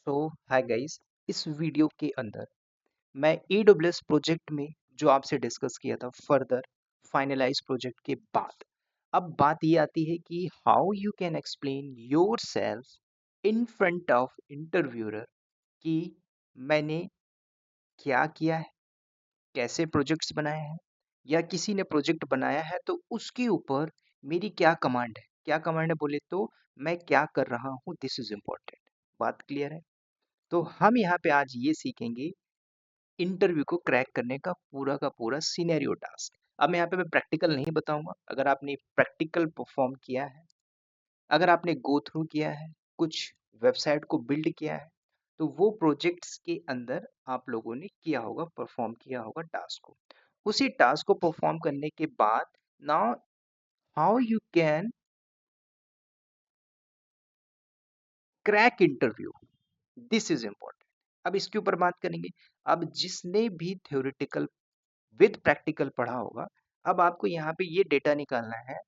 Hi guys, इस video के अंदर मैं AWS प्रोजेक्ट में जो आपसे डिस्कस किया था फर्दर फाइनलाइज प्रोजेक्ट के बाद अब बात ये आती है कि how you can explain your self in front of interviewer कि मैंने क्या किया है, कैसे प्रोजेक्ट्स बनाए हैं, या किसी ने प्रोजेक्ट बनाया है तो उसके ऊपर मेरी क्या कमांड है। क्या कमांड है बोले तो मैं क्या कर रहा हूँ, दिस इज इम्पोर्टेंट। बात क्लियर है? तो हम यहाँ पे आज ये सीखेंगे इंटरव्यू को क्रैक करने का पूरा सिनेरियो टास्क। अब मैं यहाँ पे मैं प्रैक्टिकल नहीं बताऊंगा। अगर आपने प्रैक्टिकल परफॉर्म किया है, अगर आपने गो थ्रू किया है, कुछ वेबसाइट को बिल्ड किया है, तो वो प्रोजेक्ट्स के अंदर आप लोगों ने किया होगा, परफॉर्म किया होगा टास्क को। उसी टास्क को परफॉर्म करने के बाद now how you can crack interview, this is important. अब इसके ऊपर बात करेंगे। अब जिसने भी थ्योरेटिकल विद प्रैक्टिकल पढ़ा होगा, अब आपको यहाँ पे ये डेटा निकालना है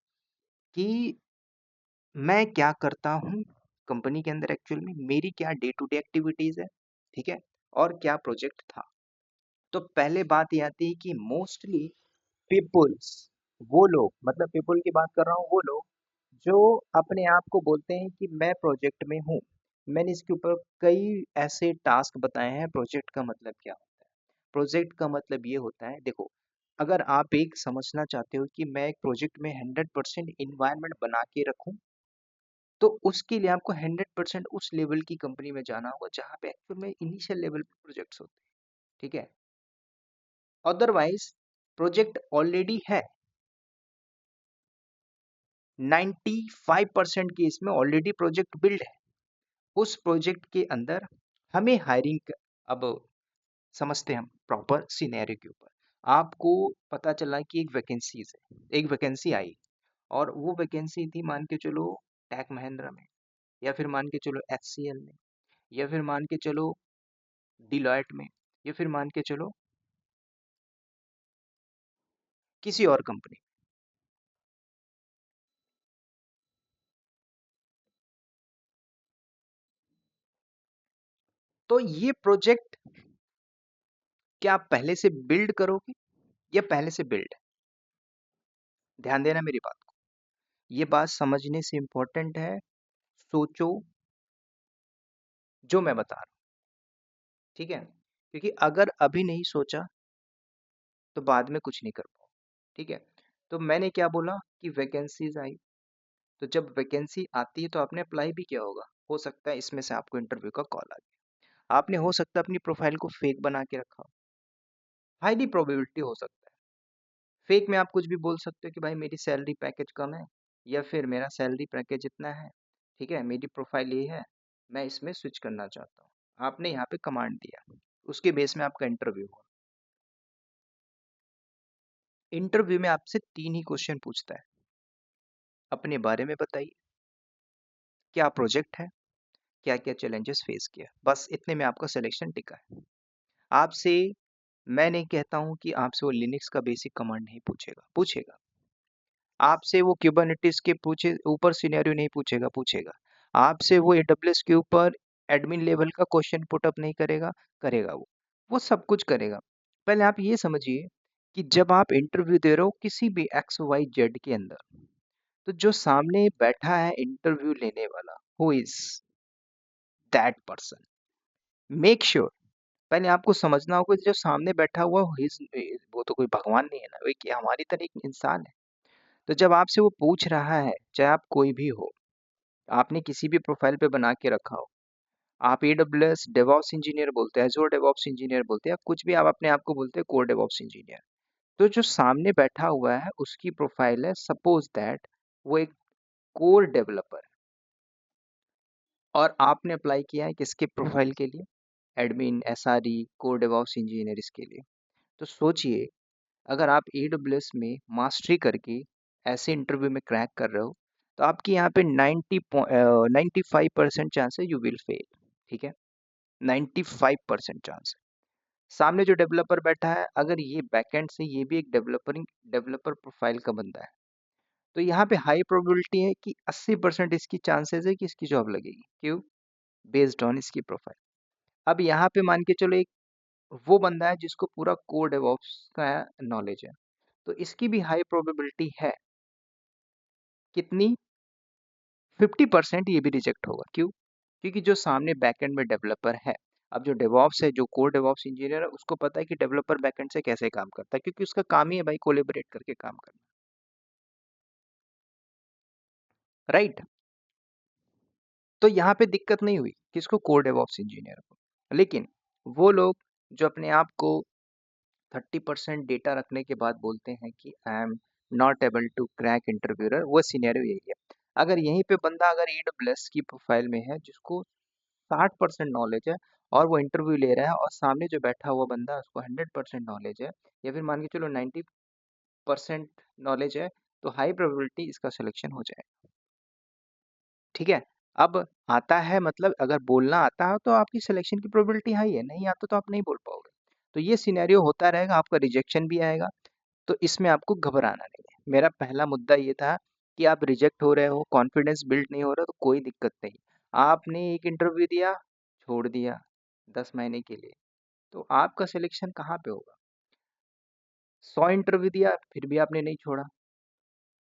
कि मैं क्या करता हूँ कंपनी के अंदर, एक्चुअल में मेरी क्या डे टू डे एक्टिविटीज है, ठीक है, और क्या प्रोजेक्ट था। तो पहले बात ये आती है कि मोस्टली पीपुल्स, वो लोग, मतलब पीपल की बात कर रहा हूँ, वो लोग जो अपने आप को बोलते हैं कि मैं प्रोजेक्ट में हूँ। मैंने इसके ऊपर कई ऐसे टास्क बताए हैं। प्रोजेक्ट का मतलब क्या होता है? प्रोजेक्ट का मतलब ये होता है, देखो, अगर आप एक समझना चाहते हो कि मैं एक प्रोजेक्ट में 100% इन्वायरमेंट बना के रखूं, तो उसके लिए आपको 100% उस लेवल की कंपनी में जाना होगा जहां पे एक्चुअल में इनिशियल लेवल पे प्रोजेक्ट्स होते हैं, ठीक है। अदरवाइज प्रोजेक्ट ऑलरेडी है, 95% केस में ऑलरेडी प्रोजेक्ट बिल्ड है। उस प्रोजेक्ट के अंदर हमें हायरिंग, अब समझते हैं हम प्रॉपर सिनेरियो के ऊपर। आपको पता चला कि एक वैकेंसीज है, एक वैकेंसी आई, और वो वैकेंसी थी, मान के चलो, टेक महिंद्रा में, या फिर मान के चलो HCL में, या फिर मान के चलो डिलॉयट में, या फिर मान के चलो किसी और कंपनी। तो ये प्रोजेक्ट क्या आप पहले से बिल्ड करोगे या पहले से बिल्ड है? ध्यान देना मेरी बात को, ये बात समझने से इंपॉर्टेंट है। सोचो जो मैं बता रहा हूँ, ठीक है, क्योंकि अगर अभी नहीं सोचा तो बाद में कुछ नहीं कर पाओ, ठीक है। तो मैंने क्या बोला कि वैकेंसीज आई, तो जब वैकेंसी आती है तो आपने अप्लाई भी किया होगा। हो सकता है इसमें से आपको इंटरव्यू का कॉल आ गया। आपने हो सकता है अपनी प्रोफाइल को फेक बना के रखा हो, हाईली प्रोबेबिलिटी हो सकता है। फेक में आप कुछ भी बोल सकते हो कि भाई मेरी सैलरी पैकेज कम है, या फिर मेरा सैलरी पैकेज इतना है, ठीक है, मेरी प्रोफाइल ये है, मैं इसमें स्विच करना चाहता हूँ। आपने यहाँ पे कमांड दिया, उसके बेस में आपका इंटरव्यू हुआ। इंटरव्यू में आपसे 3 ही क्वेश्चन पूछता है। अपने बारे में बताइए, क्या प्रोजेक्ट है, क्या क्या चैलेंजेस फेस किया, बस इतने में आपका सिलेक्शन टिका है। आपसे, मैं नहीं कहता हूँ कि आपसे वो लिनक्स का बेसिक कमांड नहीं पूछेगा, पूछेगा। आपसे वो कुबरनेटिस के पूछे ऊपर सिनेरियो नहीं पूछेगा, पूछेगा। आपसे वो AWS के ऊपर एडमिन लेवल का क्वेश्चन पुट अप नहीं करेगा, करेगा वो सब कुछ करेगा। पहले आप ये समझिए कि जब आप इंटरव्यू दे रहे हो किसी भी XYZ के अंदर, तो जो सामने बैठा है इंटरव्यू लेने वाला, who is that person, make sure, पहले आपको समझना होगा कि जो सामने बैठा हुआ वो तो कोई भगवान नहीं है ना, वो एक हमारी तरह एक इंसान है। तो जब आपसे वो पूछ रहा है, चाहे आप कोई भी हो, आपने किसी भी प्रोफाइल पे बना के रखा हो, आप AWS डेवऑप्स इंजीनियर बोलते हैं, एज़ोर डेवऑप्स इंजीनियर बोलते हैं, या कुछ भी आप अपने आप को बोलते हैं, कोर डेवऑप्स इंजीनियर। तो जो सामने बैठा हुआ है उसकी प्रोफाइल है, सपोज दैट वो एक कोर डेवलपर है, और आपने अप्लाई किया है किसके प्रोफाइल के लिए? Admin, SRE, core DevOps engineer, इसके लिए। तो सोचिए, अगर आप AWS में मास्टरी करके ऐसे इंटरव्यू में क्रैक कर रहे हो, तो आपकी यहाँ पे 95% चांस है यू विल फेल, ठीक है, 95% चांस है। सामने जो डेवलपर बैठा है, अगर ये बैकएंड से ये भी एक डेवलपर प्रोफाइल का बंदा है, तो यहाँ पे हाई प्रोबेबिलिटी है कि 80% इसकी चांसेस है कि इसकी जॉब लगेगी। क्यों? बेस्ड ऑन इसकी प्रोफाइल। अब यहाँ पे मान के चलो एक वो बंदा है जिसको पूरा कोर डेवऑप्स का नॉलेज है, तो इसकी भी हाई प्रोबेबिलिटी है। कितनी? 50% ये भी रिजेक्ट होगा। क्यों? क्योंकि जो सामने बैकएंड में डेवलपर है, अब जो डेवऑप्स है, जो कोर डेवऑप्स इंजीनियर है, उसको पता है कि डेवलपर बैकएंड से कैसे काम करता है, क्योंकि उसका काम ही है भाई कोलेबरेट करके काम करना, राइट? तो यहाँ पे दिक्कत नहीं हुई किसको? कोर डेवऑप्स इंजीनियर को। लेकिन वो लोग जो अपने आप को 30% डेटा रखने के बाद बोलते हैं कि I am not able to crack interviewer, वो सिनेरियो यही है। अगर यहीं पे बंदा अगर AWS की प्रोफाइल में है जिसको 60% नॉलेज है और वो इंटरव्यू ले रहा है, और सामने जो बैठा हुआ बंदा उसको 100% नॉलेज है, या फिर मान के चलो 90% नॉलेज है, तो हाई प्रोबेबिलिटी इसका सिलेक्शन हो जाए। ठीक है? अब आता है, मतलब अगर बोलना आता है तो आपकी सिलेक्शन की प्रोबेबिलिटी हाई है, नहीं आता तो आप नहीं बोल पाओगे। तो ये सिनेरियो होता रहेगा, आपका रिजेक्शन भी आएगा, तो इसमें आपको घबराना नहीं है। मेरा पहला मुद्दा ये था कि आप रिजेक्ट हो रहे हो, कॉन्फिडेंस बिल्ड नहीं हो रहा, तो कोई दिक्कत नहीं। आपने एक इंटरव्यू दिया, छोड़ दिया 10 महीने के लिए, तो आपका सिलेक्शन कहाँ पे होगा? 100 इंटरव्यू दिया फिर भी आपने नहीं छोड़ा,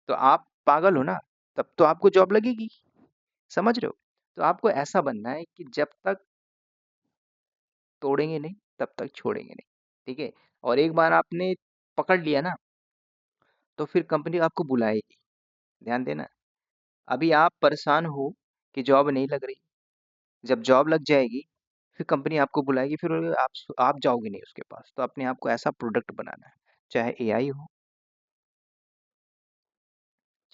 तो आप पागल हो ना? तब तो आपको जॉब लगेगी। समझ रहे हो? तो आपको ऐसा बनना है कि जब तक तोड़ेंगे नहीं तब तक छोड़ेंगे नहीं। ठीक है? और एक बार आपने पकड़ लिया ना, तो फिर कंपनी आपको बुलाएगी। ध्यान देना। अभी आप परेशान हो कि जॉब नहीं लग रही, जब जॉब लग जाएगी फिर कंपनी आपको बुलाएगी, फिर आप जाओगे नहीं उसके पास। तो अपने आप को ऐसा प्रोडक्ट बनाना है, चाहे एआई हो,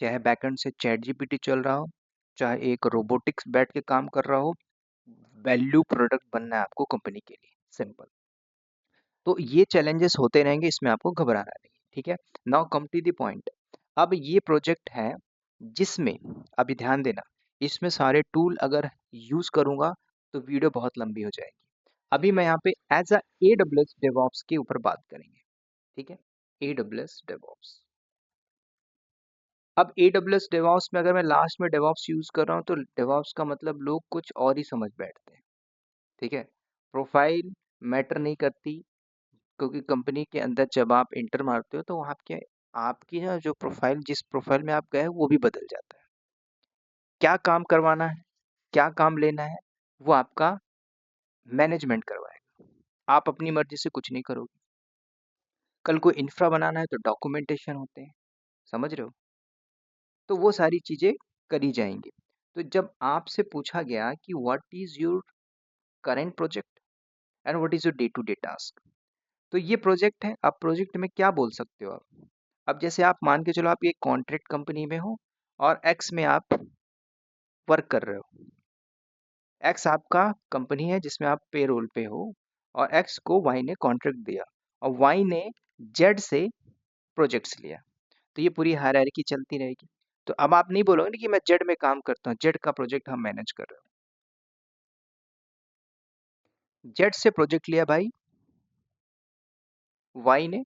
चाहे बैकएंड से चैट जीपीटी चल रहा हो, चाहे एक रोबोटिक्स बैठ के काम कर रहा हो, वैल्यू प्रोडक्ट बनना है आपको कंपनी के लिए। सिंपल। तो ये चैलेंजेस होते रहेंगे, इसमें आपको घबराना नहीं। ठीक है? Now come to the point. अब ये प्रोजेक्ट है जिसमें, अभी ध्यान देना, इसमें सारे टूल अगर यूज करूंगा तो वीडियो बहुत लंबी हो जाएगी। अभी मैं यहाँ पे एज अ AWS डेवऑप्स के ऊपर बात करेंगे। ठीक है? AWS DevOps. अब AWS डेवऑप्स में अगर मैं लास्ट में डेवऑप्स यूज कर रहा हूँ, तो डेवऑप्स का मतलब लोग कुछ और ही समझ बैठते हैं। ठीक है? प्रोफाइल मैटर नहीं करती, क्योंकि कंपनी के अंदर जब आप इंटर मारते हो तो वहाँ आपके आपकी ना जो प्रोफाइल, जिस प्रोफाइल में आप गए हो, वो भी बदल जाता है। क्या काम करवाना है, क्या काम लेना है, वो आपका मैनेजमेंट करवाएगा। आप अपनी मर्जी से कुछ नहीं करोगे। कल को इंफ्रा बनाना है तो डॉक्यूमेंटेशन होते हैं। समझ रहे हो? तो वो सारी चीजें करी जाएंगी। तो जब आपसे पूछा गया कि what is your current project and what is your day to day task, तो ये प्रोजेक्ट है। अब प्रोजेक्ट में क्या बोल सकते हो आप? अब जैसे आप मान के चलो आप एक कॉन्ट्रैक्ट कंपनी में हो और एक्स में आप वर्क कर रहे हो। एक्स आपका कंपनी है जिसमें आप पेरोल पे हो, और एक्स को वाई ने कॉन्ट्रैक्ट दिया, और वाई ने जेड से प्रोजेक्ट्स लिया। तो ये पूरी हायरार्की चलती रहेगी। तो अब आप नहीं बोलोगे ना कि मैं जेड में काम करता हूँ, जेड का प्रोजेक्ट हम मैनेज कर रहे हो। जेड से प्रोजेक्ट लिया भाई वाई ने,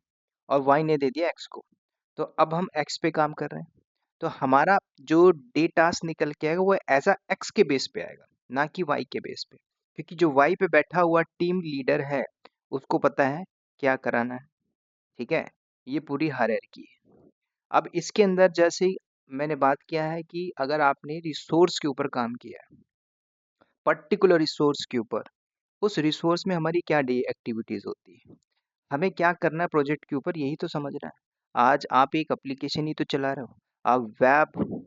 और वाई ने दे दिया एक्स को। तो अब हम एक्स पे काम कर रहे हैं, तो हमारा जो डे टास्क निकल के आएगा वो एज अ एक्स के बेस पे आएगा, ना कि वाई के बेस पे। क्योंकि जो वाई पे बैठा हुआ टीम लीडर है, उसको पता है क्या कराना है। ठीक है? ये पूरी हायरार्की है। अब इसके अंदर जैसे ही मैंने बात किया है कि अगर आपने रिसोर्स के ऊपर काम किया है, पर्टिकुलर रिसोर्स के ऊपर, उस रिसोर्स में हमारी क्या डे एक्टिविटीज होती है, हमें क्या करना है प्रोजेक्ट के ऊपर, यही तो समझना है। आज आप एक एप्लीकेशन ही तो चला रहे हो, आप वेब,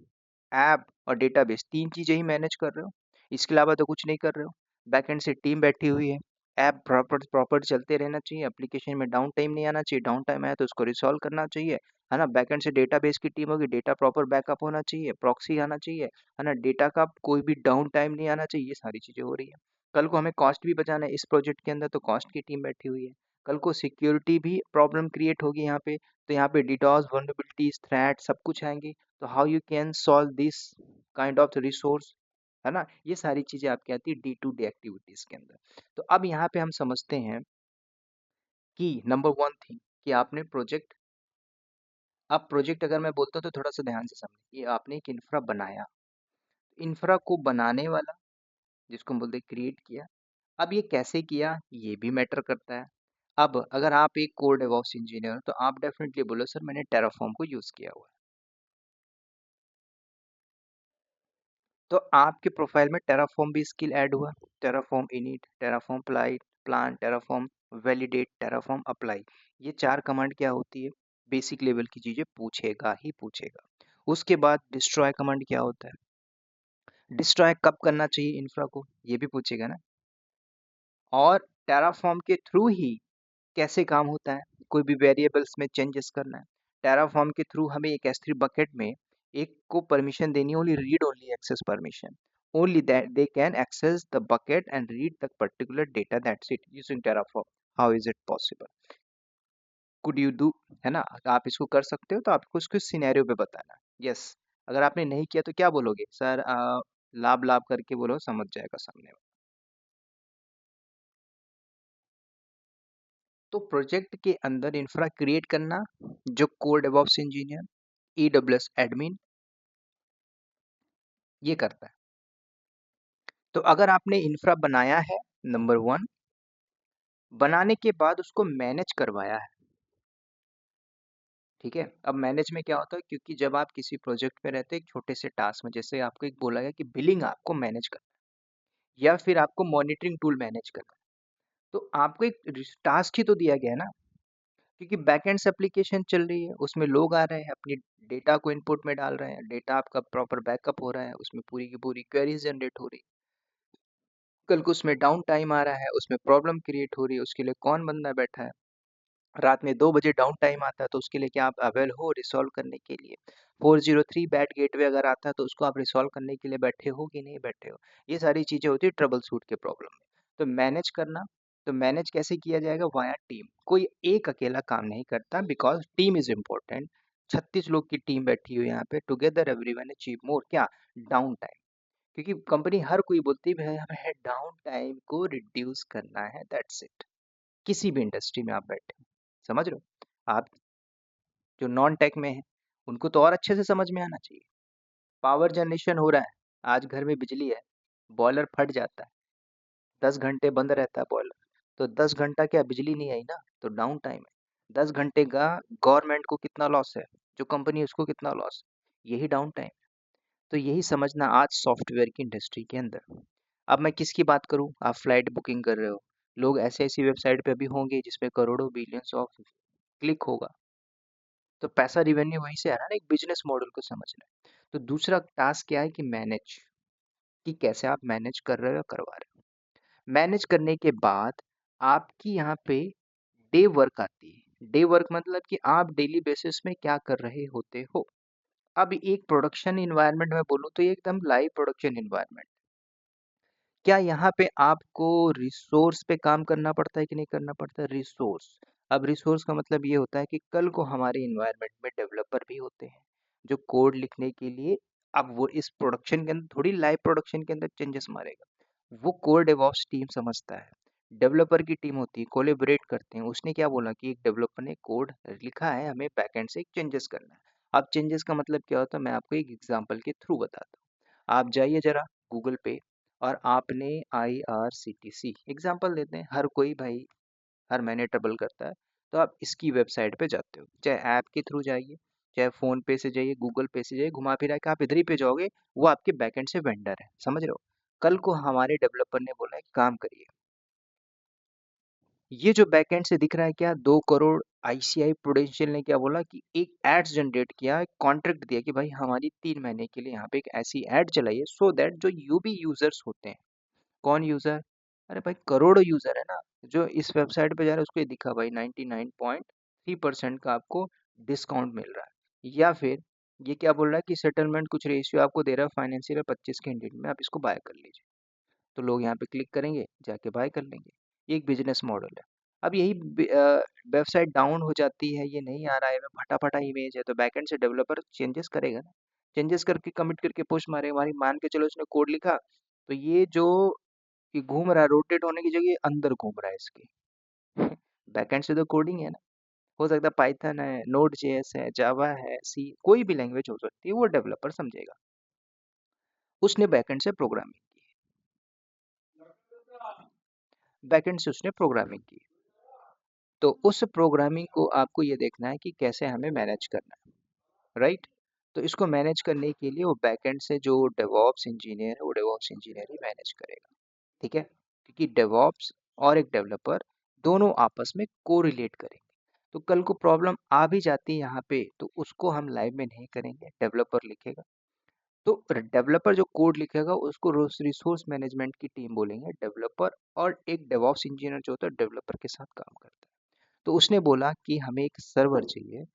ऐप और डेटाबेस, तीन चीजें ही मैनेज कर रहे हो, इसके अलावा तो कुछ नहीं कर रहे हो। बैकएंड से टीम बैठी हुई है, ऐप प्रॉपर प्रॉपर चलते रहना चाहिए, एप्लीकेशन में डाउन टाइम नहीं आना चाहिए, डाउन टाइम आया तो उसको रिसॉल्व करना चाहिए, है ना। बैकएंड से डेटाबेस की टीम होगी, डेटा प्रॉपर बैकअप होना चाहिए, प्रॉक्सी आना चाहिए, है ना। डेटा का कोई भी डाउन टाइम नहीं आना चाहिए। ये सारी चीजें हो रही है। कल को हमें कॉस्ट भी बचाना है इस प्रोजेक्ट के अंदर, तो कॉस्ट की टीम बैठी हुई है। कल को सिक्योरिटी भी प्रॉब्लम क्रिएट होगी यहाँ पे, तो यहाँ पे डिटॉस, वल्नरेबिलिटीज, थ्रेट सब कुछ आएंगे। तो how you can solve this kind of resource, है ना। ये सारी चीजें आपकी आती है डे टू डे एक्टिविटीज के अंदर। तो अब यहाँ पे हम समझते हैं कि नंबर वन थिंग कि आपने प्रोजेक्ट, अब प्रोजेक्ट अगर मैं बोलता हूँ तो थोड़ा सा ध्यान से समझिए। ये आपने एक इंफ्रा बनाया, इंफ्रा को बनाने वाला, जिसको हम बोलते हैं क्रिएट किया, अब ये कैसे किया ये भी मैटर करता है। अब अगर आप एक कोर डेवऑप्स इंजीनियर हो तो आप डेफिनेटली बोलो सर मैंने टेराफॉर्म को यूज किया हुआ है। तो आपके प्रोफाइल में टेराफॉर्म भी स्किल ऐड हुआ। Terraform init, Terraform plan, Terraform validate, Terraform apply. ये 4 कमांड क्या होती है? बेसिक लेवल की चीजें पूछेगा ही पूछेगा। उसके बाद डिस्ट्रॉय कमांड क्या होता है? डिस्ट्रॉय कब करना चाहिए इंफ्रा को, ये भी पूछेगा ना। और टेराफॉर्म के थ्रू ही कैसे काम होता है, कोई भी वेरिएबल्स में चेंजेस करना है। टेराफॉर्म के थ्रू हमें एक S3 बकेट में एक को परमिशन देनी है, only read only access permission, only that they can access the bucket and read the particular data, that's it using Terraform. How is it possible? Could you do, है ना? आप इसको कर सकते हो तो आपको उसको सिनेरियो पे बताना। यस, अगर आपने नहीं किया तो क्या बोलोगे सर? लाभ लाभ करके बोलो, समझ जाएगा सामने वाला। तो प्रोजेक्ट के अंदर इंफ्रा क्रिएट करना, जो core DevOps engineer, AWS admin ये करता है। तो अगर आपने इंफ्रा बनाया है, नंबर वन, बनाने के बाद उसको मैनेज करवाया है, ठीक है। अब मैनेज में क्या होता है, क्योंकि जब आप किसी प्रोजेक्ट में रहते हैं एक छोटे से टास्क में, जैसे आपको एक बोला गया कि बिलिंग आपको मैनेज करना है या फिर आपको मॉनिटरिंग टूल मैनेज करना है, तो आपको एक टास्क ही तो दिया गया है ना। क्योंकि बैकएंड एप्लीकेशन चल रही है, उसमें लोग आ रहे हैं, अपनी डेटा को इनपुट में डाल रहे हैं, डेटा आपका प्रॉपर बैकअप हो रहा है, उसमें पूरी की पूरी क्वेरीज जनरेट हो रही है। कल को उसमें डाउन टाइम आ रहा है, उसमें प्रॉब्लम क्रिएट हो रही है, उसके लिए कौन बंदा बैठा है? रात में 2 बजे डाउन टाइम आता है तो उसके लिए क्या आप अवेल हो रिसॉल्व करने के लिए? 403 बैड गेटवे अगर आता है तो उसको आप रिसॉल्व करने के लिए बैठे हो कि नहीं बैठे हो? ये सारी चीजें होती है ट्रबल शूट के प्रॉब्लम में। तो मैनेज करना, तो मैनेज कैसे किया जाएगा? Via team. कोई एक अकेला काम नहीं करता, बिकॉज टीम इज इम्पोर्टेंट। 36 लोग की टीम बैठी हुई है यहाँ पे, टुगेदर एवरीवन अचीव मोर, क्या? Down time. क्योंकि कंपनी हर कोई बोलती है भाई हमें डाउन टाइम को रिड्यूस करना है, दैट्स इट। किसी भी इंडस्ट्री में आप बैठे हो, समझ रहे हो आप? जो नॉन टेक में है उनको तो और अच्छे से समझ में आना चाहिए। पावर जनरेशन हो रहा है, आज घर में बिजली है, बॉयलर फट जाता है, 10 घंटे बंद रहता है बॉयलर, तो 10 घंटा क्या बिजली नहीं आई ना, तो डाउन टाइम है। 10 घंटे का गवर्नमेंट को कितना लॉस है, जो कंपनी है उसको कितना लॉस, यही डाउन टाइम। तो यही समझना आज सॉफ्टवेयर की इंडस्ट्री के अंदर। अब मैं किसकी बात करूं? आप फ्लाइट बुकिंग कर रहे हो, लोग ऐसे ऐसी वेबसाइट पे भी होंगे जिसमें करोड़ों बिलियंस ऑफ क्लिक होगा, तो पैसा रिवेन्यू वहीं से आ रहा है ना, एक बिजनेस मॉडल को समझना है। तो दूसरा टास्क क्या है कि मैनेज, कि कैसे आप मैनेज कर रहे हो या करवा रहे हो। मैनेज करने के बाद आपकी यहाँ पे डे वर्क आती है। डे वर्क मतलब कि आप डेली बेसिस में क्या कर रहे होते हो। अब एक प्रोडक्शन इन्वायरमेंट में बोलूँ तो ये एकदम लाइव प्रोडक्शन इन्वायरमेंट। क्या यहाँ पे आपको रिसोर्स पे काम करना पड़ता है कि नहीं करना पड़ता है? रिसोर्स, अब रिसोर्स का मतलब ये होता है कि कल को हमारे इन्वायरमेंट में डेवलपर भी होते हैं जो कोड लिखने के लिए, अब वो इस प्रोडक्शन के अंदर थोड़ी लाइव प्रोडक्शन के अंदर चेंजेस मारेगा, वो कोर डेवऑप्स टीम समझता है। डेवलपर की टीम होती है, कोलेबरेट करते हैं। उसने क्या बोला कि एक डेवलपर ने कोड लिखा है, हमें बैकएंड से एक चेंजेस करना है। अब चेंजेस का मतलब क्या होता है, मैं आपको एक एग्जांपल के थ्रू बताता हूँ। आप जाइए जरा गूगल पे और आपने IRCTC एग्जाम्पल देते हैं, हर कोई भाई हर महीने ट्रबल करता है, तो आप इसकी वेबसाइट पे जाते हो, चाहे ऐप के थ्रू जाइए, चाहे फोन पे से जाइए, गूगल पे से जाइए, घुमा फिरा के आप इधर ही पे जाओगे, वो आपके बैकएंड से वेंडर है, समझ रहे हो? कल को हमारे डेवलपर ने बोला है काम करिए, ये जो बैकएंड से दिख रहा है क्या, 2 करोड़, ICI प्रूडेंशियल ने क्या बोला कि एक एड्स जनरेट किया, एक कॉन्ट्रैक्ट दिया कि भाई हमारी 3 महीने के लिए यहाँ पे एक ऐसी एड चलाइए, सो दैट जो यूबी यूजर्स होते हैं, कौन यूजर? अरे भाई करोड़ों यूजर है ना, जो इस वेबसाइट पे जा रहे हैं उसको ये दिखा भाई 99.3% का आपको डिस्काउंट मिल रहा है, या फिर ये क्या बोल रहा है कि सेटलमेंट कुछ रेशियो आपको दे रहा है फाइनेंशियल 25 के इंडेंट में, आप इसको बाय कर लीजिए। तो लोग यहाँ पे क्लिक करेंगे, जाके बाय कर लेंगे। ये एक बिजनेस मॉडल है। अब यही वेबसाइट डाउन हो जाती है, ये नहीं आ रहा है, फटा फटा इमेज है, तो बैकएंड से डेवलपर चेंजेस करेगा ना, चेंजेस करके कमिट करके पोस्ट मारेगा, हमारी मान के चलो उसने कोड लिखा, तो ये जो ये घूम रहा है, रोटेट होने की जगह ये अंदर घूम रहा है इसके। बैकएंड से तो कोडिंग है ना, हो सकता है पाइथन है, नोड जेएस है, जावा है, सी, कोई भी लैंग्वेज हो सकती है, वो डेवलपर समझेगा, उसने बैकएंड से प्रोग्रामिंग की है। बैकएंड से उसने प्रोग्रामिंग की। तो उस प्रोग्रामिंग को आपको ये देखना है कि कैसे हमें मैनेज करना है, राइट? तो इसको मैनेज करने के लिए वो बैकएंड से जो डेवऑप्स इंजीनियर है वो डेवऑप्स इंजीनियर ही मैनेज करेगा, ठीक है? क्योंकि डेवऑप्स और एक डेवलपर दोनों आपस में कोरिलेट करेंगे। तो कल को प्रॉब्लम आ भी जाती है यहाँ पे तो उसको हम लाइव में नहीं करेंगे, डेवलपर लिखेगा। तो डेवलपर जो कोड लिखेगा उसको रिसोर्स मैनेजमेंट की टीम बोलेंगे, डेवलपर और एक डेवऑप्स इंजीनियर जो होता है डेवलपर के साथ काम करता है। तो उसने बोला कि हमें एक सर्वर चाहिए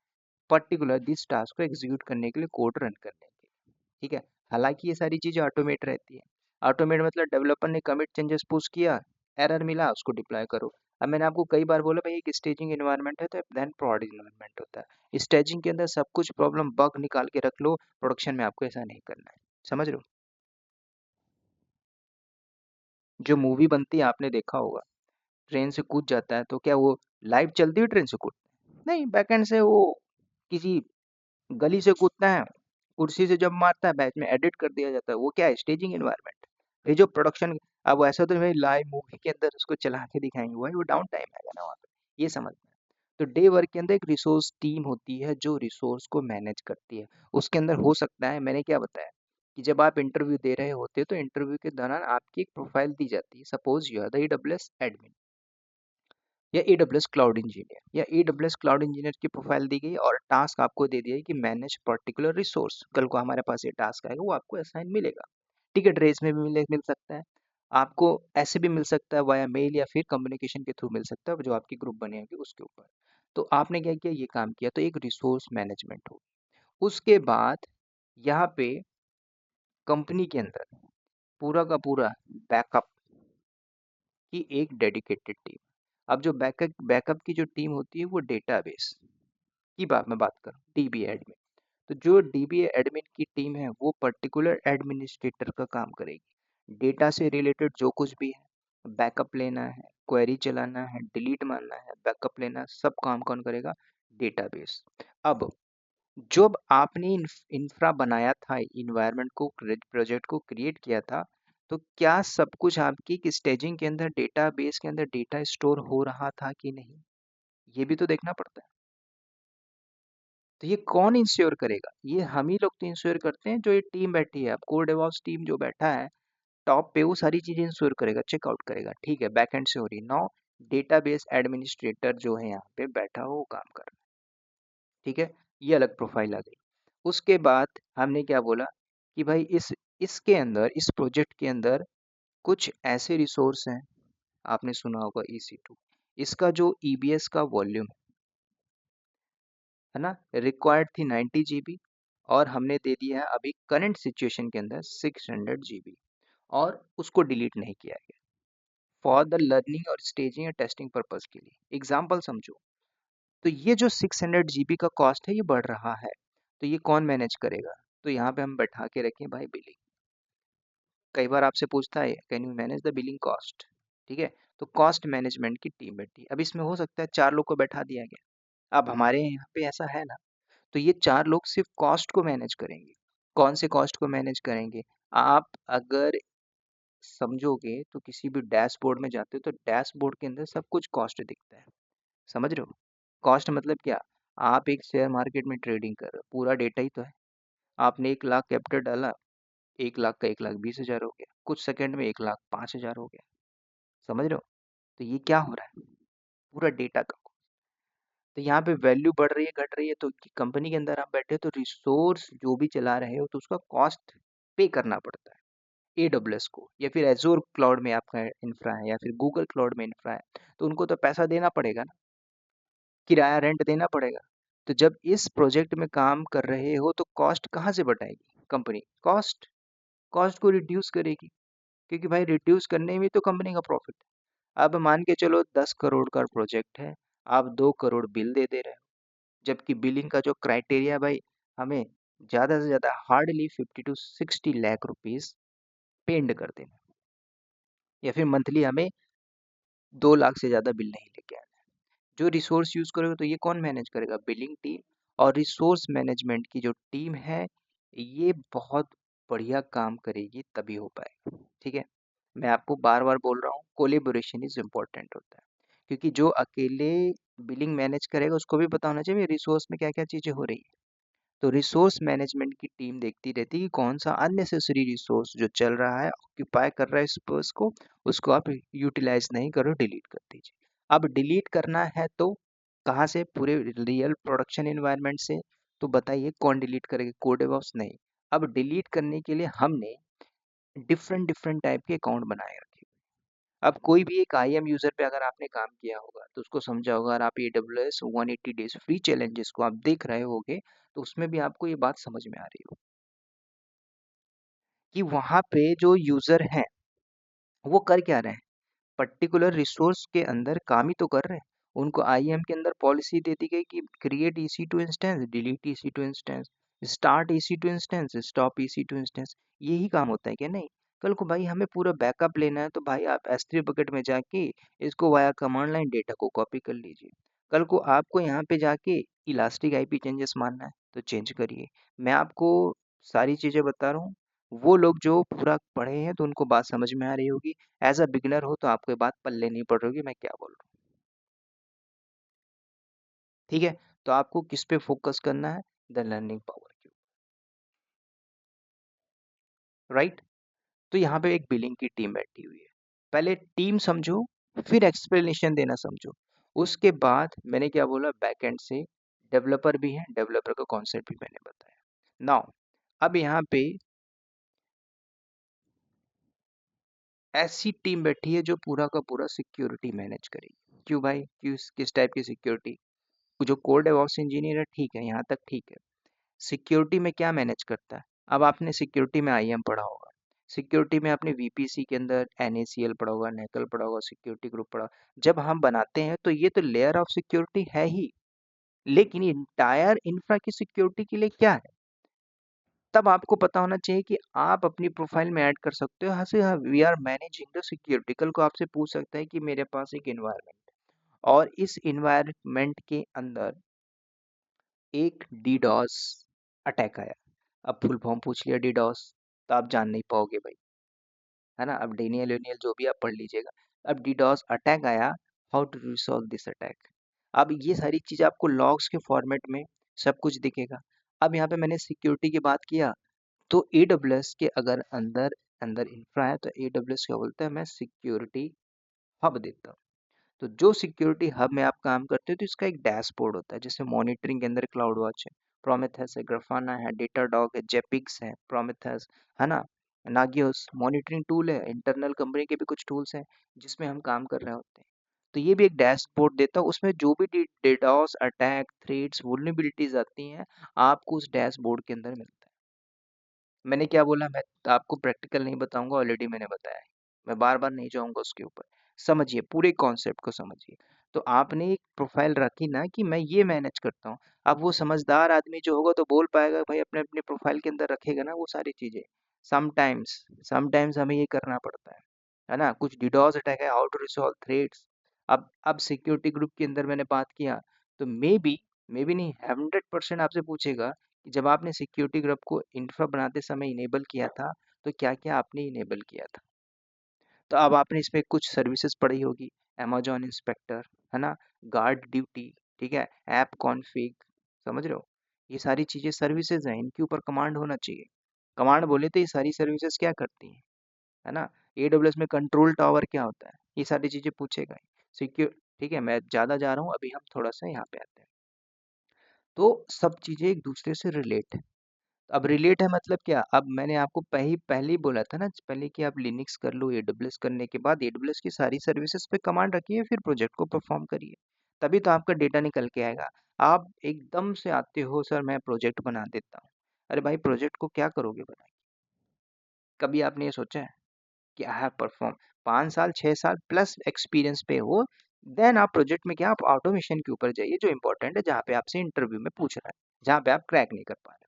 पर्टिकुलर दिस टास्क को एग्जीक्यूट करने के लिए, कोड रन करने के लिए, ठीक है? हालांकि ये सारी चीजें ऑटोमेट रहती है। ऑटोमेट मतलब डेवलपर ने कमिट चेंजेस पुश किया, एरर मिला, उसको डिप्लॉय करो। अब मैंने आपको कई बार बोला भाई एक स्टेजिंग एनवायरनमेंट है तो देन प्रोड एनवायरनमेंट होता है। स्टेजिंग के अंदर सब कुछ प्रॉब्लम बग निकाल के रख लो, प्रोडक्शन में आपको ऐसा नहीं करना है। समझ रहे हो? जो मूवी बनती है आपने देखा होगा, ट्रेन से कूद जाता है तो क्या वो लाइव चलती हुई ट्रेन से कूद, नहीं, बैकएंड से वो किसी गली से कूदता है, कुर्सी से जब मारता है बैच में एडिट कर दिया जाता है, वो क्या है स्टेजिंग एनवायरनमेंट। ये जो प्रोडक्शन, अब ऐसा तो भाई लाइव मूवी के अंदर उसको चला के दिखाएंगे, वही वो डाउन टाइम आएगा ना वहाँ पे, ये समझना है। तो डे वर्क के अंदर एक रिसोर्स टीम होती है जो रिसोर्स को मैनेज करती है। उसके अंदर हो सकता है, मैंने क्या बताया कि जब आप इंटरव्यू दे रहे होते हो तो इंटरव्यू के दौरान आपकी एक प्रोफाइल दी जाती है, suppose you are the AWS admin या AWS क्लाउड इंजीनियर, या AWS क्लाउड इंजीनियर की प्रोफाइल दी गई और टास्क आपको दे दिया है कि मैनेज पर्टिकुलर रिसोर्स, कल को हमारे पास ये टास्क आएगा वो आपको असाइन मिलेगा। टिकट रेस में भी मिल सकता है आपको, ऐसे भी मिल सकता है वाया मेल या फिर कम्युनिकेशन के थ्रू मिल सकता है जो आपकी ग्रुप बनेगी उसके ऊपर। तो आपने क्या किया, ये काम किया, तो एक रिसोर्स मैनेजमेंट हो। उसके बाद यहाँ पे कंपनी के अंदर पूरा का पूरा बैकअप की एक डेडिकेटेड टीम। अब जो बैकअप बैकअप की जो टीम होती है वो डेटाबेस की बात करूँ, डीबी एडमिन। तो जो डीबी एडमिन की टीम है वो पर्टिकुलर एडमिनिस्ट्रेटर का काम करेगी। डेटा से रिलेटेड जो कुछ भी है, बैकअप लेना है, क्वेरी चलाना है, डिलीट मारना है, बैकअप लेना है, सब काम कौन करेगा, डेटाबेस। अब जब आपने इंफ्रा बनाया था, इन्वायरमेंट को, प्रोजेक्ट को क्रिएट किया था, तो क्या सब कुछ आपकी स्टेजिंग के अंदर डेटाबेस के अंदर डेटा स्टोर हो रहा था कि नहीं, ये भी तो देखना पड़ता है। तो ये कौन इंश्योर करेगा, ये हम ही लोग तो इंश्योर करते हैं, जो ये टीम बैठी है, अब कोर डेवऑप्स टीम जो बैठा है टॉप पे, वो सारी चीजें इंश्योर करेगा, चेकआउट करेगा, ठीक है, बैकएंड से हो रही। नाउ डेटाबेस एडमिनिस्ट्रेटर जो है यहाँ पे बैठा हो वो काम कर रहा है, ठीक है, ये अलग प्रोफाइल आ गई। उसके बाद हमने क्या बोला कि भाई इसके अंदर, इस प्रोजेक्ट के अंदर कुछ ऐसे रिसोर्स हैं, आपने सुना होगा EC2, इसका जो EBS का वॉल्यूम है ना, रिक्वायर्ड थी 90 GB, और हमने दे दिया है अभी करंट सिचुएशन के अंदर 600 GB, और उसको डिलीट नहीं किया गया फॉर द लर्निंग और स्टेजिंग और टेस्टिंग पर्पज के लिए। एग्जाम्पल समझो, तो ये जो 600 GB का कॉस्ट है ये बढ़ रहा है, तो ये कौन मैनेज करेगा, तो यहाँ पे हम बैठा के रखें भाई बिलिंग। कई बार आपसे पूछता है can you manage the billing cost, ठीक है, तो कॉस्ट मैनेजमेंट की टीम बैठी है। अब इसमें हो सकता है 4 लोग को बैठा दिया गया, अब हमारे यहाँ पे ऐसा है ना, तो ये 4 लोग सिर्फ कॉस्ट को मैनेज करेंगे। कौन से कॉस्ट को मैनेज करेंगे, आप अगर समझोगे तो किसी भी डैशबोर्ड में जाते हो तो डैशबोर्ड के अंदर सब कुछ कॉस्ट दिखता है, समझ रहे हो? कॉस्ट मतलब क्या, आप एक शेयर मार्केट में ट्रेडिंग कर रहे हो, पूरा डेटा ही तो है। आपने 1 लाख कैपिटल डाला, 1 लाख का 1,20,000 हो गया, कुछ सेकंड में 1,05,000 हो गया, समझ रहे हो? तो ये क्या हो रहा है, पूरा डेटा का। तो यहाँ पे वैल्यू बढ़ रही है घट रही है, तो कंपनी के अंदर आप बैठे हो तो रिसोर्स जो भी चला रहे हो तो उसका कॉस्ट पे करना पड़ता है AWS को, या फिर एजोर क्लाउड में आपका इंफ्रा है, या फिर गूगल क्लाउड में इंफ्रा है, तो उनको तो पैसा देना पड़ेगा ना, किराया रेंट देना पड़ेगा। तो जब इस प्रोजेक्ट में काम कर रहे हो तो कॉस्ट कहाँ से बढ़ाएगी कंपनी, कॉस्ट कॉस्ट को रिड्यूस करेगी, क्योंकि भाई रिड्यूस करने में तो कंपनी का प्रॉफिट है। अब मान के चलो 10 करोड़ का प्रोजेक्ट है, आप 2 करोड़ बिल दे दे रहे हो, जबकि बिलिंग का जो क्राइटेरिया भाई, हमें ज़्यादा से ज़्यादा हार्डली 50 to 60 लाख रुपीस पेंड कर देना, या फिर मंथली हमें 2 लाख से ज़्यादा बिल नहीं लेके आना। जो रिसोर्स यूज़ करोगे तो ये कौन मैनेज करेगा, बिलिंग टीम। और रिसोर्स मैनेजमेंट की जो टीम है ये बहुत बढ़िया काम करेगी तभी हो पाएगा, ठीक है। मैं आपको बार-बार बोल रहा हूँ, कोलैबोरेशन इज़ इम्पोर्टेंट होता है। क्योंकि जो अकेले बिलिंग मैनेज करेगा उसको भी पता होना चाहिए रिसोर्स में क्या-क्या चीज़ें हो रही हैं। तो रिसोर्स मैनेजमेंट की टीम देखती रहती है कि कौन-सा अननेसेसरी रिसोर्स जो चल रहा है, ऑक्यूपाई कर रहा है स्पेस को, उसको आप यूटिलाइज़ नहीं करो, डिलीट कर दीजिए। अब डिलीट करना है तो कहाँ से? पूरे रियल प्रोडक्शन एनवायरनमेंट से। तो बताइए कौन डिलीट करेगा? कोड डेवऑप्स नहीं। अब डिलीट करने के लिए हमने डिफरेंट डिफरेंट टाइप के अकाउंट बनाए रखे। अब कोई भी एक आईएम यूजर पे अगर आपने काम किया होगा तो उसको समझा होगा, अगर आप AWS 180 डेज फ्री चैलेंजेस को आप देख रहे होगे तो उसमें भी आपको ये बात समझ में आ रही हो कि वहां पे जो यूजर हैं वो कर क्या रहे हैं, पर्टिकुलर रिसोर्स के अंदर काम ही तो कर रहे हैं। उनको आईएम के अंदर पॉलिसी दे दी गई कि create EC2 instance, delete EC2 instance, start EC2 instance, stop EC2 instance. यही काम होता है क्या? नहीं। कल को भाई हमें पूरा बैकअप लेना है तो भाई आप S3 बकेट में जाके इसको वाया कमांड लाइन डेटा को कॉपी कर लीजिए। कल को आपको यहाँ पे जाके इलास्टिक आईपी चेंजेस मानना है तो चेंज करिए। मैं आपको सारी चीजें बता रहा हूँ। वो लोग जो पूरा पढ़े हैं तो उनको बात समझ में आ रही होगी। एज अ बिगिनर हो तो आपको ये बात पल्ले नहीं पड़ रही होगी मैं क्या बोल रहा हूँ। ठीक है, तो आपको किस पे फोकस करना है? द लर्निंग पावर की, राइट। तो यहाँ पे एक बिलिंग की टीम बैठी हुई है। पहले टीम समझो, फिर एक्सप्लेनेशन देना समझो। उसके बाद मैंने क्या बोला, बैकएंड से डेवलपर भी है, डेवलपर का कॉन्सेप्ट भी मैंने बताया। नाउ अब यहाँ पे ऐसी टीम बैठी है जो पूरा का पूरा सिक्योरिटी मैनेज करेगी। क्यों भाई? किस टाइप की सिक्योरिटी? जो कोर डेवऑप्स इंजीनियर है ठीक है, यहाँ तक ठीक है। सिक्योरिटी में क्या मैनेज करता है? अब आपने सिक्योरिटी में आईएम पढ़ा होगा, सिक्योरिटी में आपने वीपीसी के अंदर NACL पढ़ा होगा, नेकल पढ़ा होगा, सिक्योरिटी ग्रुप पढ़ा। जब हम बनाते हैं तो ये तो लेयर ऑफ सिक्योरिटी है ही, लेकिन इंटायर इंफ्रा की सिक्योरिटी के लिए क्या है? तब आपको पता होना चाहिए कि आप अपनी प्रोफाइल में ऐड कर सकते हो, हाँ से हाँ we are managing the security. कल को आपसे पूछ सकता है कि मेरे पास एक इन्वायरमेंट और इस इन्वायरमेंट के अंदर एक डीडॉस अटैक आया। अब फुल फॉर्म पूछ लिया डीडॉस तो आप जान नहीं पाओगे भाई, है ना। अब डेनियल वेनियल जो भी आप पढ़ लीजिएगा। अब डीडॉस अटैक आया, how to resolve this attack. अब ये सारी चीज आपको लॉग्स के फॉर्मेट में सब कुछ दिखेगा। अब यहाँ पे मैंने सिक्योरिटी की बात किया तो AWS के अगर अंदर अंदर इंफ्रा है तो AWS क्या बोलता है, मैं सिक्योरिटी हब देता हूँ। तो जो सिक्योरिटी हब में आप काम करते हो तो इसका एक डैशबोर्ड होता है, जैसे मॉनिटरिंग के अंदर क्लाउड वॉच है, प्रोमेथेस है, ग्राफाना है, डेटाडॉग है, जेपिक्स है, प्रोमेथेस, है ना, नागियोस मॉनिटरिंग टूल है। इंटरनल कंपनी के भी कुछ टूल्स हैं जिसमें हम काम कर रहे होते हैं। तो ये भी एक डैशबोर्ड देता है, उसमें जो भी डेटास अटैक थ्रेड्स वुलनरेबिलिटीज आती हैं आपको उस डैशबोर्ड के अंदर मिलता है। मैंने क्या बोला, मैं आपको प्रैक्टिकल नहीं बताऊंगा, ऑलरेडी मैंने बताया है। मैं बार बार नहीं जाऊंगा उसके ऊपर। समझिए पूरे कॉन्सेप्ट को समझिए। तो आपने एक प्रोफाइल रखी ना कि मैं ये मैनेज करता हूँ। अब वो समझदार आदमी जो होगा तो बोल पाएगा भाई, अपने अपने प्रोफाइल के अंदर रखेगा ना वो सारी चीजें। समटाइम्स समटाइम्स हमें ये करना पड़ता है ना। कुछ डिडोस अटैक है, हाउ टू रिजॉल्व थ्रेड्स। अब सिक्योरिटी ग्रुप के अंदर मैंने बात किया तो मे बी नहीं, 100% आपसे पूछेगा कि जब आपने सिक्योरिटी ग्रुप को इंफ्रा बनाते समय इनेबल किया था तो क्या क्या आपने इनेबल किया था। तो अब आपने इसमें कुछ सर्विसेज पढ़ी होगी, अमेजॉन इंस्पेक्टर, है ना, गार्ड ड्यूटी, ठीक है, ऐप कॉन्फ़िग, समझ रहे हो। ये सारी चीजें सर्विसेज हैं, इनके ऊपर कमांड होना चाहिए। कमांड बोले तो ये सारी सर्विसेज क्या करती हैं, है ना। AWS में कंट्रोल टावर क्या होता है, ये सारी चीजें पूछेगा। सिक्योर, ठीक है, मैं ज्यादा जा रहा हूँ, अभी हम थोड़ा सा यहाँ पे आते हैं। तो सब चीजें एक दूसरे से रिलेट है। अब रिलेट है मतलब क्या, अब मैंने आपको पहले ही बोला था ना पहले कि आप लिनक्स कर लो, AWS करने के बाद AWS की सारी सर्विसेज पे कमांड रखिए, फिर प्रोजेक्ट को परफॉर्म करिए, तभी तो आपका डेटा निकल के आएगा। आप एकदम से आते हो सर मैं प्रोजेक्ट बना देता हूँ। अरे भाई प्रोजेक्ट को क्या करोगे बना के? कभी आपने ये सोचा है कि आई हैव परफॉर्म 5 साल 6 साल प्लस एक्सपीरियंस पे हो, देन आप प्रोजेक्ट में क्या, आप ऑटोमेशन के ऊपर जाइए जो इंपॉर्टेंट है, जहाँ पे आपसे इंटरव्यू में पूछ रहा है, जहाँ पे आप क्रैक नहीं कर पा रहे।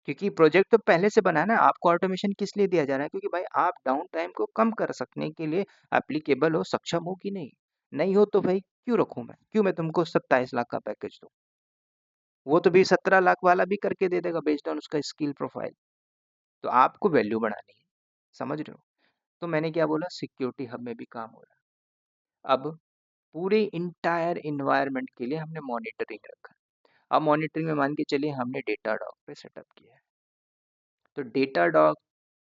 क्योंकि प्रोजेक्ट तो पहले से बना है ना, आपको ऑटोमेशन किस लिए दिया जा रहा है? क्योंकि भाई आप डाउन टाइम को कम कर सकने के लिए एप्लीकेबल हो, सक्षम हो कि नहीं। नहीं हो तो भाई क्यों रखूं मैं, क्यों मैं तुमको 27 लाख का पैकेज दूं? वो तो भी 17 लाख वाला भी करके दे देगा बेस्ड ऑन उसका स्किल प्रोफाइल। तो आपको वैल्यू बढ़ानी है, समझ रहे हो। तो मैंने क्या बोला, सिक्योरिटी हब में भी काम हो रहा है। अब पूरे इंटायर इन्वायरमेंट के लिए हमने मॉनिटरिंग रखा। अब मॉनिटरिंग में मान के चलिए हमने डेटाडॉग पे सेटअप किया है। तो डेटाडॉग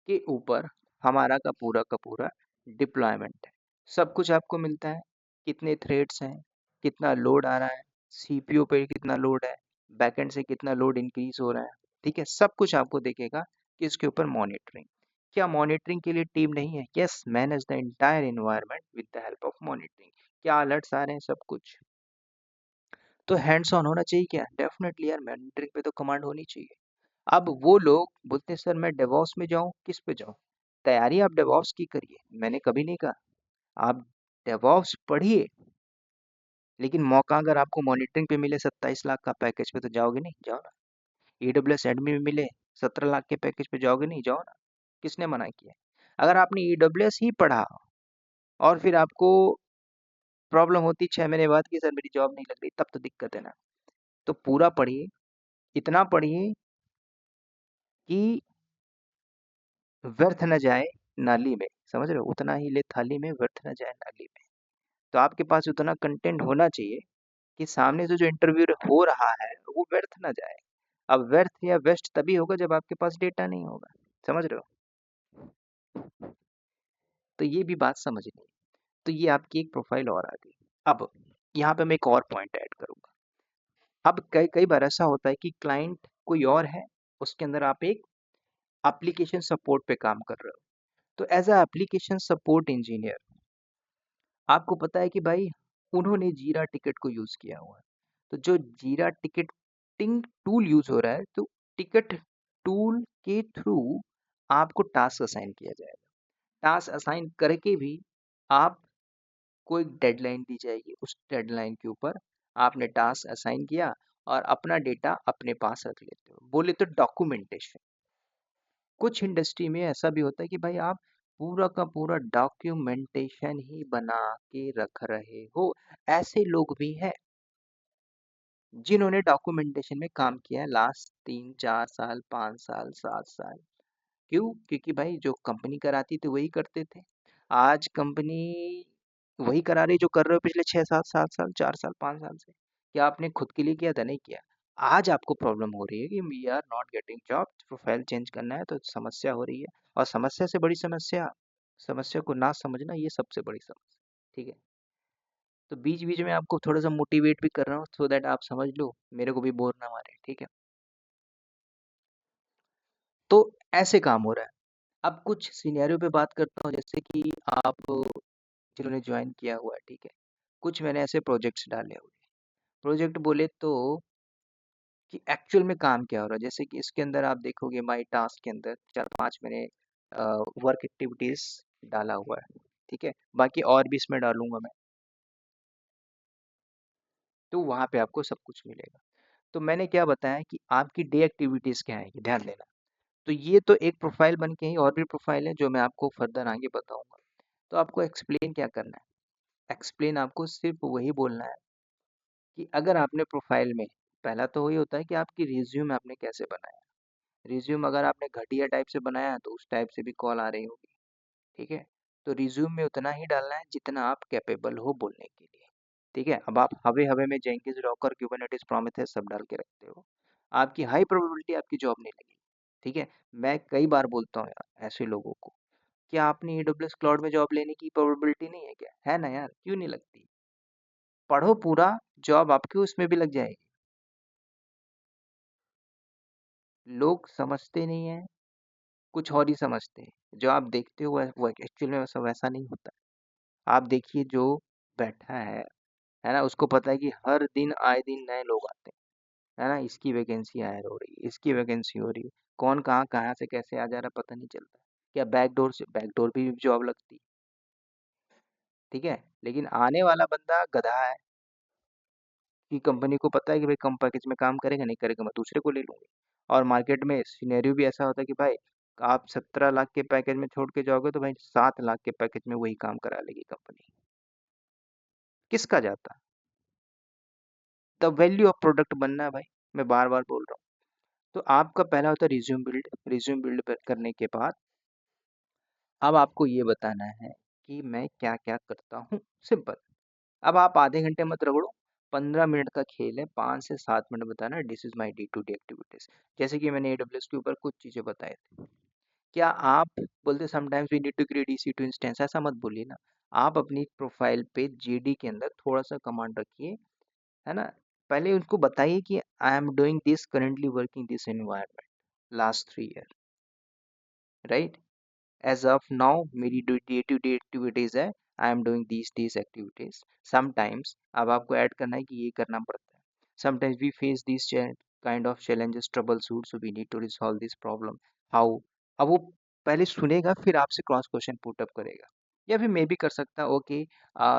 के ऊपर हमारा का पूरा डिप्लॉयमेंट है। सब कुछ आपको मिलता है, कितने थ्रेड्स हैं, कितना लोड आ रहा है, सीपीयू पे कितना लोड है, बैकएंड से कितना लोड इंक्रीज हो रहा है। ठीक है, सब कुछ आपको देखेगा कि इसके ऊपर मॉनिटरिंग। क्या मॉनिटरिंग के लिए टीम नहीं है? Yes, manage the entire environment with the help of monitoring. क्या अलर्ट्स आ रहे हैं, सब कुछ। तो हैंड्स ऑन होना चाहिए क्या? डेफिनेटली यार, मॉनिटरिंग पे तो कमांड होनी चाहिए। अब वो लोग बोलते हैं सर मैं डेवॉप्स में जाऊं, किस पे जाऊं? तैयारी आप डेवॉप्स की करिए, मैंने कभी नहीं कहा। आप डेवॉप्स पढ़िए, लेकिन मौका अगर आपको मॉनिटरिंग पे मिले 27 लाख का पैकेज पे, तो जाओगे नहीं? जाओ ना। ईडब्ल्यूएस एडमिन में मिले 17 लाख के पैकेज पे, जाओगे नहीं? जाओ ना। किसने मना किया? अगर आपने ईडब्ल्यूएस ही पढ़ा और फिर आपको प्रॉब्लम होती 6 महीने बाद कि सर मेरी जॉब नहीं लग रही, तब तो दिक्कत है ना। तो पूरा पढ़िए, इतना पढ़िए कि व्यर्थ न जाए नाली में। समझ रहे हो? उतना ही ले थाली में, व्यर्थ न जाए नाली में। तो आपके पास उतना कंटेंट होना चाहिए कि सामने से जो इंटरव्यू हो रहा है वो व्यर्थ ना जाए। अब व्यर्थ या वेस्ट तभी होगा जब आपके पास डेटा नहीं होगा। समझ रहे हो? तो ये भी बात समझनी है। तो ये आपकी एक प्रोफाइल और आ गई। अब यहाँ पे मैं एक और पॉइंट ऐड करूंगा। अब कई कई बार ऐसा होता है कि क्लाइंट कोई और है, उसके अंदर आप एक एप्लीकेशन सपोर्ट पे काम कर रहे हो। तो as a application support engineer आपको पता है कि भाई उन्होंने जीरा टिकट को यूज किया हुआ है। तो जो जीरा टिकटिंग टूल यूज हो रहा है, तो टिकट टूल के थ्रू आपको टास्क असाइन किया जाएगा। टास्क असाइन करके भी आप को एक डेडलाइन दी जाएगी, उस डेडलाइन के ऊपर आपने टास्क असाइन किया और अपना डेटा अपने पास रख लेते हो। बोले तो डॉक्यूमेंटेशन। कुछ इंडस्ट्री में ऐसा भी होता है कि भाई आप पूरा का पूरा डॉक्यूमेंटेशन ही बना के रख रहे हो। ऐसे लोग भी हैं जिन्होंने डॉक्यूमेंटेशन में काम किया है लास्ट 3 4 साल, 5 साल, 7 साल। क्यों? क्योंकि भाई जो कंपनी कराती थी वही करते थे। आज कंपनी वही करा रही जो कर रहे हो पिछले 6 7 7 साल, 4 साल, 5 साल से। क्या आपने खुद के लिए किया था? नहीं किया। आज आपको प्रॉब्लम हो रही है कि we are not getting job, profile change करना है, तो समस्या हो रही है। और समस्या से बड़ी समस्या, समस्या को ना समझना, ये सबसे बड़ी समस्या। ठीक है, तो बीच बीच में आपको थोड़ा सा मोटिवेट भी कर रहा हूँ सो दैट आप समझ लो, मेरे को भी बोर ना मारे। ठीक है, तो ऐसे काम हो रहा है। अब कुछ सिनेरियो पे बात करता हूँ, जैसे कि आप जिन्होंने ज्वाइन किया हुआ है, ठीक है, कुछ मैंने ऐसे प्रोजेक्ट्स डाले हुए। प्रोजेक्ट बोले तो कि एक्चुअल में काम क्या हो रहा है। जैसे कि इसके अंदर आप देखोगे माई टास्क के अंदर 4 5 मैंने वर्क एक्टिविटीज डाला हुआ है। ठीक है, बाकी और भी इसमें डालूंगा मैं, तो वहाँ पे आपको सब कुछ मिलेगा। तो मैंने क्या बताया कि आपकी डे एक्टिविटीज क्या है, ध्यान देना। तो ये तो एक प्रोफाइल बन के ही, और भी प्रोफाइल है जो मैं आपको फर्दर आगे बताऊंगा। तो आपको एक्सप्लेन क्या करना है? एक्सप्लेन आपको सिर्फ वही बोलना है कि अगर आपने प्रोफाइल में, पहला तो वही होता है कि आपकी रिज्यूम आपने कैसे बनाया। रिज्यूम अगर आपने घटिया टाइप से बनाया है, तो उस टाइप से भी कॉल आ रही होगी। ठीक है, तो रिज्यूम में उतना ही डालना है जितना आप कैपेबल हो बोलने के लिए। ठीक है, अब आप हवे हवे में जेंकिंस, डॉकर, क्यूबरनेटिस, प्रोमेथेस सब डाल के रखते हो, आपकी हाई प्रोबेबिलिटी आपकी जॉब नहीं लगेगी। ठीक है, मैं कई बार बोलता हूँ यार ऐसे लोगों को, क्या आपने एडब्ल्यूएस क्लाउड में जॉब लेने की प्रोबेबिलिटी नहीं है क्या? है ना यार, क्यों नहीं लगती? पढ़ो पूरा, जॉब आपकी उसमें भी लग जाएगी। लोग समझते नहीं है, कुछ और ही समझते हैं। जो आप देखते हो वो एक्चुअल में वैसा वैसा नहीं होता। आप देखिए जो बैठा है ना, उसको पता है कि हर दिन आए दिन नए लोग आते हैं, है ना, इसकी वैकेंसी हायर हो रही है, इसकी वैकेंसी हो रही है, कौन कहाँ कहाँ से कैसे आ जा रहा है पता नहीं चलता। क्या बैकडोर से, बैकडोर भी जॉब लगती है। ठीक है, लेकिन आने वाला बंदा गधा है कि कंपनी को पता है कि भाई कम पैकेज में काम करेगा, नहीं करेगा मैं दूसरे को ले लूंगी। और मार्केट में सिनेरियो भी ऐसा होता है कि भाई आप 17 लाख के पैकेज में छोड़ के जाओगे, तो भाई 7 लाख के पैकेज में वही काम करा लेगी कंपनी। किसका जाता? द वैल्यू ऑफ प्रोडक्ट बनना है भाई, मैं बार बार बोल रहा हूँ। तो आपका पहला होता है रिज्यूम बिल्ड। रिज्यूम बिल्ड करने के बाद अब आपको ये बताना है कि मैं क्या-क्या करता हूँ, सिंपल। अब आप आधे घंटे मत रगड़ो, 15 मिनट का खेल है, 5 से 7 मिनट बताना this is my day to day activities. जैसे कि मैंने एडब्ल्यूएस के ऊपर कुछ चीज़ें बताए थे। क्या आप बोलते sometimes we need to create EC2 instance, ऐसा मत बोलिए ना। आप अपनी प्रोफाइल पे जेडी के अंदर थोड़ा-सा कमांड रखिए, है ना? पहले उनको बताइए कि I am doing this currently working this environment last 3 year, right? As of now मेरी डे टू डे एक्टिविटीज है, I am doing these activities. Sometimes अब आपको ऐड करना है कि ये करना पड़ता है। Sometimes we face this kind of challenges troubleshoot, so we need to resolve this problem. How? अब वो पहले सुनेगा फिर आपसे क्रॉस क्वेश्चन पुट अप करेगा। या फिर मे भी कर सकता है, okay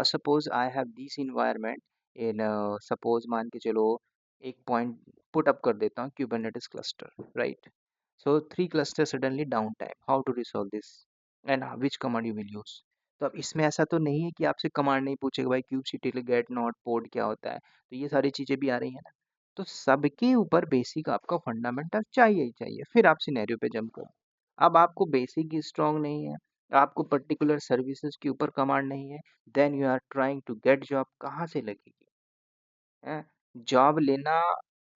suppose I have this environment in, suppose मान के चलो एक पॉइंट पुट अप कर देता हूँ, Kubernetes cluster, right? So 3 clusters suddenly downtime. How to resolve this? And which command you will use? तो अब इसमें ऐसा तो नहीं है कि आपसे कमांड नहीं पूछेगा भाई kubectl get not pod क्या होता है, तो ये सारी चीजें भी आ रही है ना। तो सबके ऊपर बेसिक आपका फंडामेंटल चाहिए ही चाहिए, फिर आप सिनेरियो पे जंप करो। अब आपको बेसिक ही स्ट्रांग नहीं है, आपको पर्टिकुलर सर्विसेज के ऊपर कमांड नहीं है, then you are trying to get job, कहाँ से लगेगी? हैं? जॉब लेना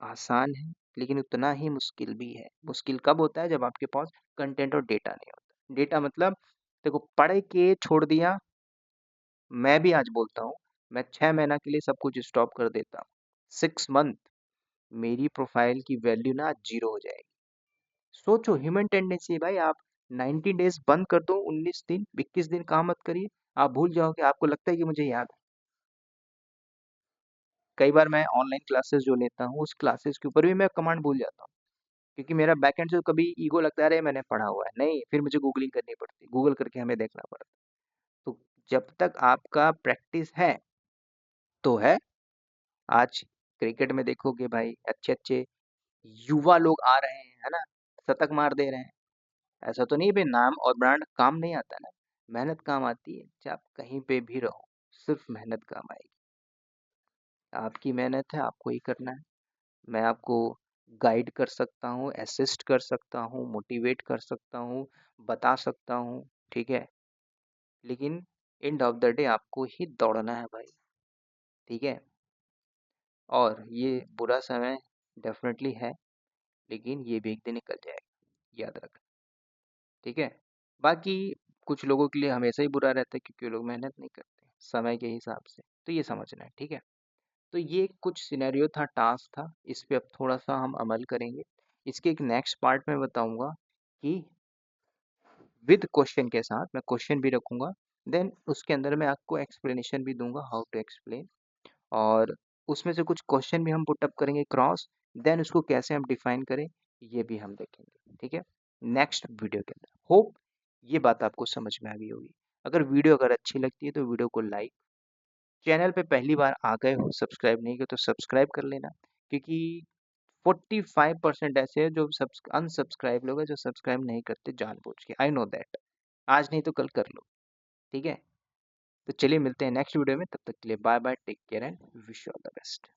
आसान है, लेकिन उतना ही मुश्किल भी है। मुश्किल कब होता है? जब आपके पास कंटेंट और डेटा नहीं होता। डेटा मतलब देखो, पढ़ के छोड़ दिया, मैं भी आज बोलता हूँ, मैं 6 महीना के लिए सब कुछ स्टॉप कर देता हूँ। 6 मंथ मेरी प्रोफाइल की वैल्यू ना 0 हो जाएगी। सोचो, ह्यूमन टेंडेंसी है भाई। आप 90 डेज बंद कर दो, 19 दिन, 21 दिन काम मत करिए, आप भूल जाओगे। आपको लगता है कि मुझे याद है। कई बार मैं ऑनलाइन क्लासेस जो लेता हूँ, उस क्लासेस के ऊपर भी मैं कमांड भूल जाता हूँ। क्योंकि मेरा बैकएंड से कभी ईगो लगता है, अरे मैंने पढ़ा हुआ है, नहीं, फिर मुझे गूगलिंग करनी पड़ती है, गूगल करके हमें देखना पड़ता है। तो जब तक आपका प्रैक्टिस है तो है। आज क्रिकेट में देखोगे भाई, अच्छे अच्छे युवा लोग आ रहे हैं, है ना, शतक मार दे रहे हैं। ऐसा तो नहीं भाई नाम और ब्रांड काम नहीं आता ना, मेहनत काम आती है। चाहे आप कहीं पे भी रहो, सिर्फ मेहनत काम आएगी। आपकी मेहनत है, आपको ही करना है। मैं आपको गाइड कर सकता हूँ, असिस्ट कर सकता हूँ, मोटिवेट कर सकता हूँ, बता सकता हूँ, ठीक है? लेकिन एंड ऑफ द डे आपको ही दौड़ना है भाई, ठीक है? और ये बुरा समय डेफिनेटली है, लेकिन ये भी एक दिन निकल जाएगा, याद रखना, ठीक है? बाकी कुछ लोगों के लिए हमेशा ही बुरा रहता है, क्योंकि वो लोग मेहनत नहीं करते समय के हिसाब से, तो ये समझना है, ठीक है? तो ये कुछ सिनेरियो था, टास्क था, इस पे अब थोड़ा सा हम अमल करेंगे। इसके एक नेक्स्ट पार्ट में बताऊंगा कि विद क्वेश्चन के साथ, मैं क्वेश्चन भी रखूंगा, देन उसके अंदर मैं आपको एक्सप्लेनेशन भी दूंगा, हाउ टू एक्सप्लेन। और उसमें से कुछ क्वेश्चन भी हम पुट अप करेंगे क्रॉस, देन उसको कैसे हम डिफाइन करें, ये भी हम देखेंगे, ठीक है? नेक्स्ट वीडियो के अंदर होप ये बात आपको समझ में आ गई होगी। अगर वीडियो अगर अच्छी लगती है तो वीडियो को लाइक, चैनल पे पहली बार आ गए हो, सब्सक्राइब नहीं किया तो सब्सक्राइब कर लेना, क्योंकि 45% ऐसे हैं जो अनसब्सक्राइब लोग हैं, जो सब्सक्राइब नहीं करते जानबूझ के। I know that. आज नहीं तो कल कर लो, ठीक है? तो चलिए मिलते हैं नेक्स्ट वीडियो में, तब तक के लिए bye bye, take care and wish you all the best.